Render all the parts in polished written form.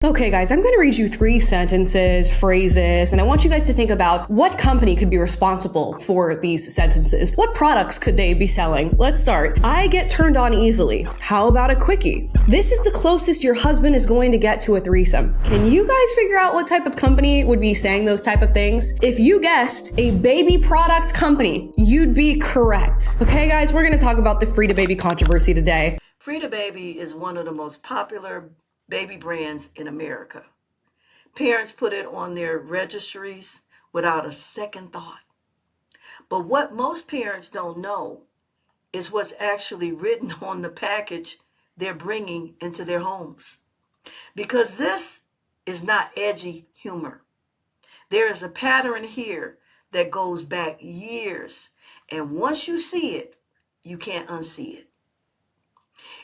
Okay, guys, I'm going to read you 3 sentences, phrases, and I want you guys to think about what company could be responsible for these sentences. What products could they be selling? Let's start. I get turned on easily. How about a quickie? This is the closest your husband is going to get to a threesome. Can you guys figure out what type of company would be saying those type of things? If you guessed a baby product company, you'd be correct. Okay, guys, we're going to talk about the Frida Baby controversy today. Frida Baby is one of the most popular baby brands in America. Parents put it on their registries without a second thought. But what most parents don't know is what's actually written on the package they're bringing into their homes. Because this is not edgy humor. There is a pattern here that goes back years, and once you see it, you can't unsee it.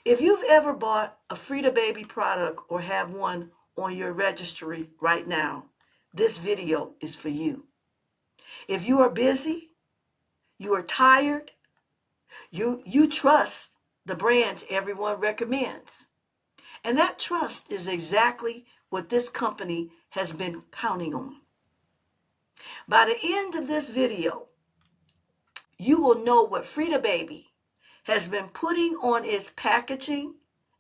If you've ever bought a Frida Baby product or have one on your registry right now, this video is for you. If you are busy, you are tired, you trust the brands everyone recommends. And that trust is exactly what this company has been counting on. By the end of this video, you will know what Frida Baby has been putting on its packaging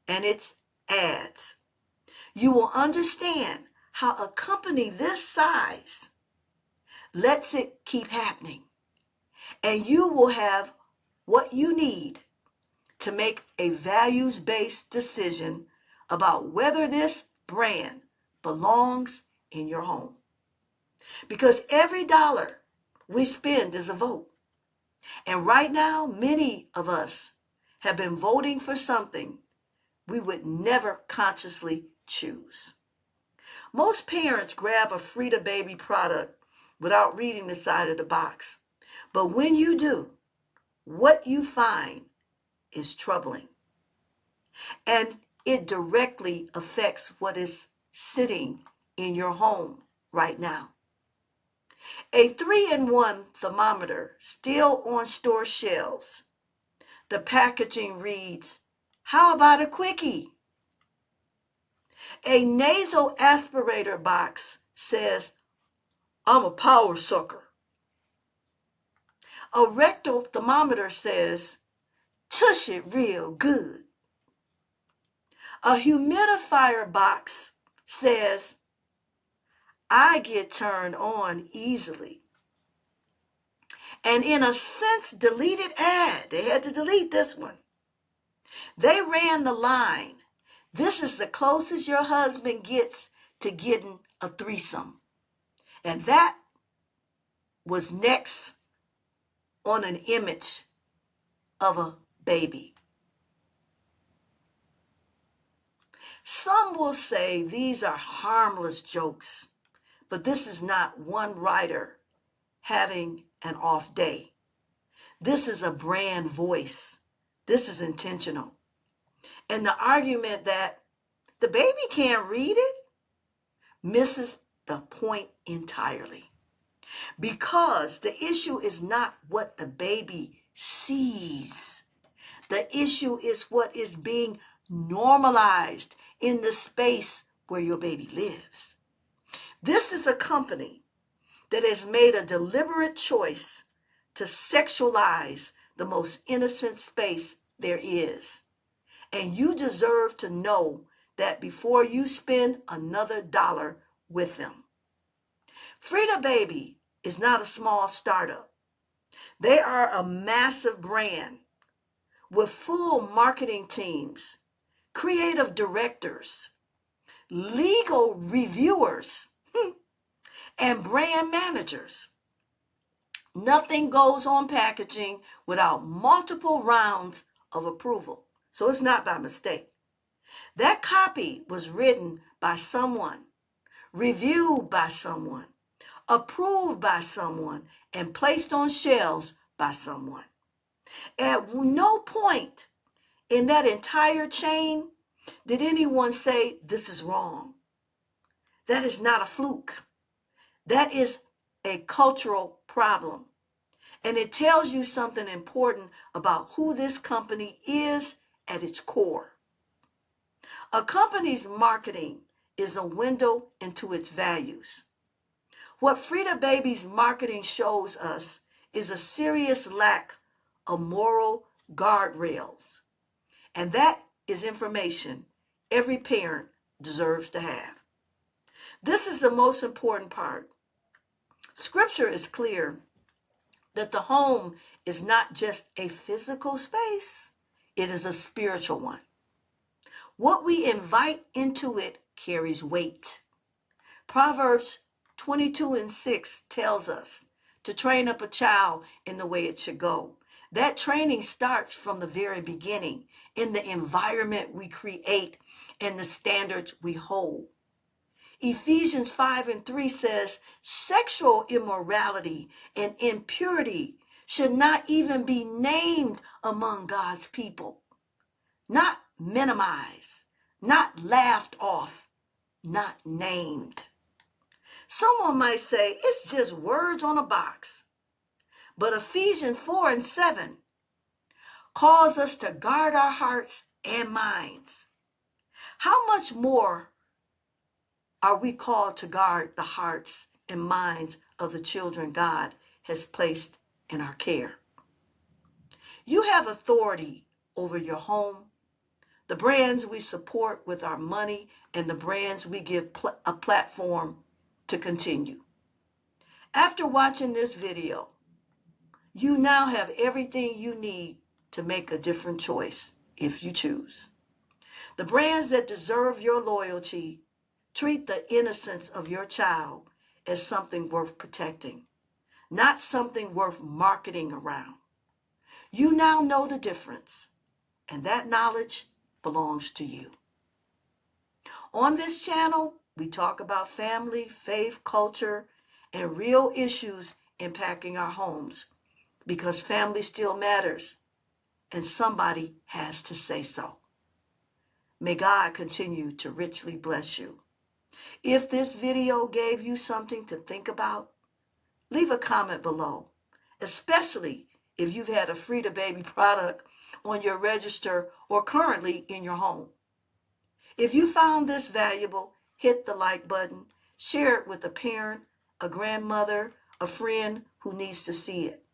and its ads. You will understand how a company this size lets it keep happening. And you will have what you need to make a values-based decision about whether this brand belongs in your home. Because every dollar we spend is a vote. And right now, many of us have been voting for something we would never consciously choose. Most parents grab a Frida Baby product without reading the side of the box. But when you do, what you find is troubling. And it directly affects what is sitting in your home right now. A 3-in-1 thermometer still on store shelves. The packaging reads, "How about a quickie?" A nasal aspirator box says, "I'm a power sucker." A rectal thermometer says, "Tush it real good." A humidifier box says, "I get turned on easily." And in a since deleted ad, they had to delete this one, they ran the line, "This is the closest your husband gets to getting a threesome." And that was next on an image of a baby. Some will say these are harmless jokes, but this is not one writer having an off day. This is a brand voice. This is intentional. And the argument that the baby can't read it misses the point entirely. Because the issue is not what the baby sees. The issue is what is being normalized in the space where your baby lives. This is a company that has made a deliberate choice to sexualize the most innocent space there is. And you deserve to know that before you spend another dollar with them. Frida Baby is not a small startup. They are a massive brand with full marketing teams, creative directors, legal reviewers, and brand managers. Nothing goes on packaging without multiple rounds of approval. So it's not by mistake. That copy was written by someone, reviewed by someone, approved by someone, and placed on shelves by someone. At no point in that entire chain did anyone say this is wrong. That is not a fluke. That is a cultural problem. And it tells you something important about who this company is at its core. A company's marketing is a window into its values. What Frida Baby's marketing shows us is a serious lack of moral guardrails. And that is information every parent deserves to have. This is the most important part. Scripture is clear that the home is not just a physical space, it is a spiritual one. What we invite into it carries weight. Proverbs 22:6 tells us to train up a child in the way it should go. That training starts from the very beginning in the environment we create and the standards we hold. Ephesians 5:3 says sexual immorality and impurity should not even be named among God's people. Not minimized, not laughed off, not named. Someone might say it's just words on a box. But Ephesians 4:7 calls us to guard our hearts and minds. How much more are we called to guard the hearts and minds of the children God has placed in our care? You have authority over your home, the brands we support with our money, and the brands we give a platform to continue. After watching this video, you now have everything you need to make a different choice if you choose. The brands that deserve your loyalty treat the innocence of your child as something worth protecting, not something worth marketing around. You now know the difference, and that knowledge belongs to you. On this channel, we talk about family, faith, culture, and real issues impacting our homes, because family still matters, and somebody has to say so. May God continue to richly bless you. If this video gave you something to think about, leave a comment below, especially if you've had a Frida Baby product on your register or currently in your home. If you found this valuable, hit the like button, share it with a parent, a grandmother, a friend who needs to see it.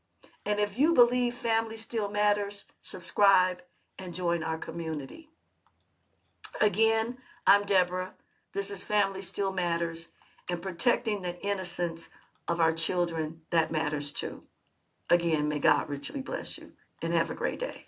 And if you believe family still matters, subscribe and join our community. Again, I'm Deborah. This is Family Still Matters, and protecting the innocence of our children, that matters too. Again, may God richly bless you, and have a great day.